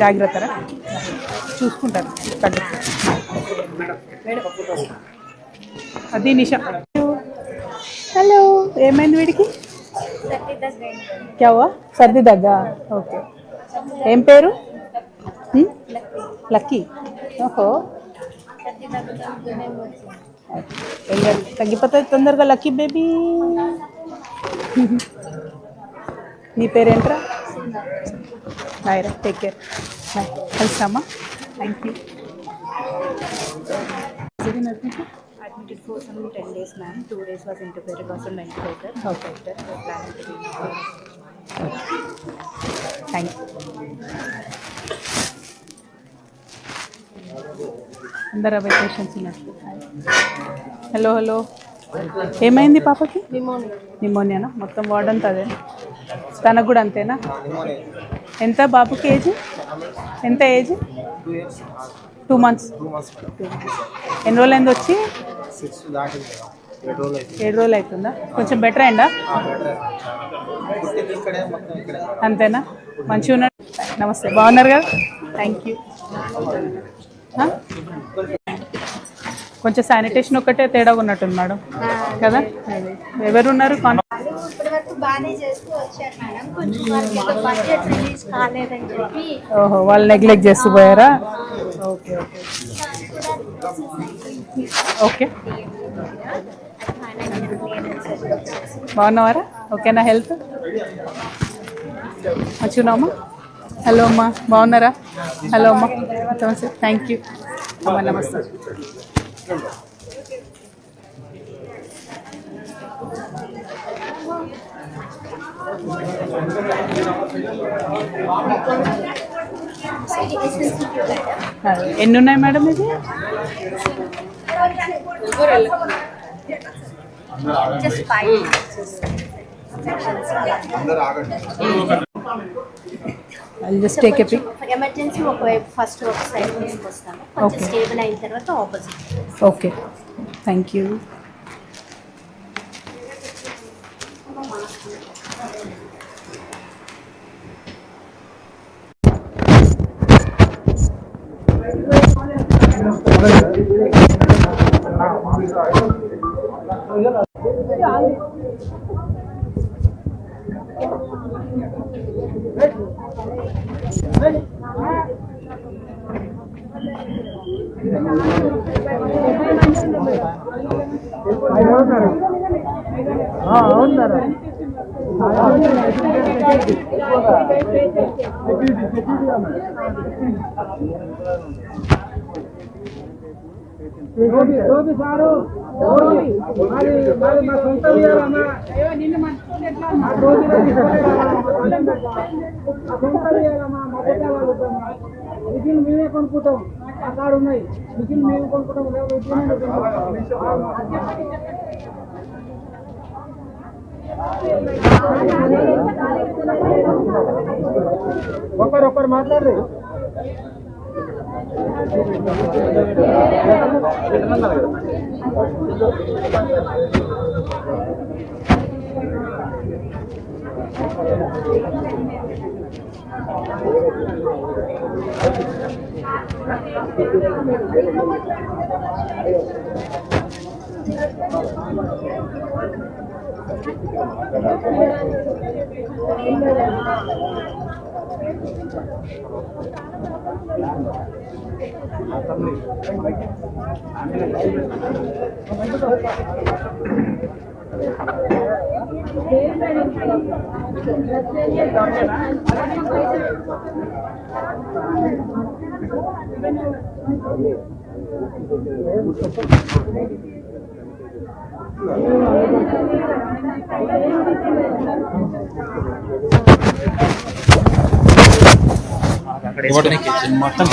జాగ్రత్తరా చూసుకుంటారు అది నిషా. హలో, ఏమైంది వీడికి? క్యావా సర్ది దగ్గా. ఓకే, ఏం పేరు? లక్కీ. ఓహో, తగ్గిపోతుంది తొందరగా లక్కీ బేబీ. నీ పేరేంట్రా? బాయ్ రా, టేక్ కేర్. బాయ్, కలిసామా? Thank you. Admitted for some 10 days, ma'am. 2 days was intubated, was on ventilator. Okay. Planning to be now. Thank you. అందరు అవే పేషెంట్స్ ఉన్నట్టు. హలో హలో, ఏమైంది పాపకి? నిమోనియానా? మొత్తం వార్డ్ అంతా అదే? తనకు కూడా అంతేనా? ఎంత బాబుకి ఏజ్? ఎంత ఏజ్? 2 months. ఎన్ని రోజులు అయింది వచ్చి? 7 రోజులు అవుతుందా? కొంచెం బెటర్ అయిందా? అంతేనా? మంచిగా ఉన్నాడు. నమస్తే, బాగున్నారు కదా? Thank you. కొంచెం శానిటేషన్ ఒక్కటే తేడా ఉన్నట్టుంది మేడం కదా? ఎవరున్నారు? ఓహో, వాళ్ళు నెగ్లెక్ట్ చేస్తూ పోయారా? Okay okay okay. బాగున్నావారా? ఓకేనా? హెల్త్ మంచిగున్నావమ్మా? హలో అమ్మా, బాగున్నారా? హలో అమ్మా, నమస్తే. థ్యాంక్ యూ అమ్మా, నమస్తే. ఎన్ని ఉన్నాయి మేడం ఇది? I'll just take a pic. Emergency first side తీసుకొస్తాను. కొంచెం స్టేబుల్ అయిన తర్వాత ఆపోజిట్. Okay, thank you. మేమే కొనుక్కుంటాం, అక్కడ ఉన్నాయి మిగిలిన మేము కొనుక్కుంటాం. ఒకరు మాట్లాడరు. మొత్తం